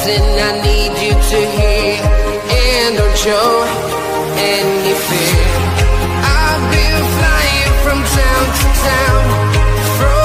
lesson I need you to hear, and don't show any fear. I've been flying from town to town, from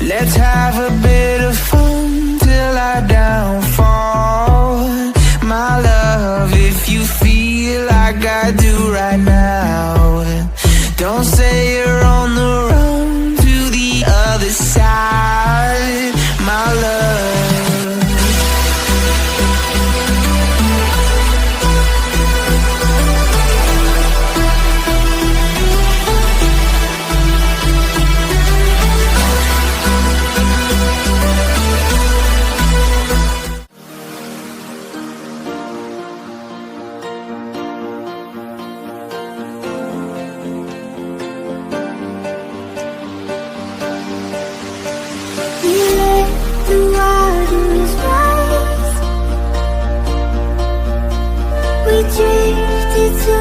let's have a bit of fun till I downfall. My love, if you feel like I do right now, don't say you're on the run to the other side, my love. We drifted so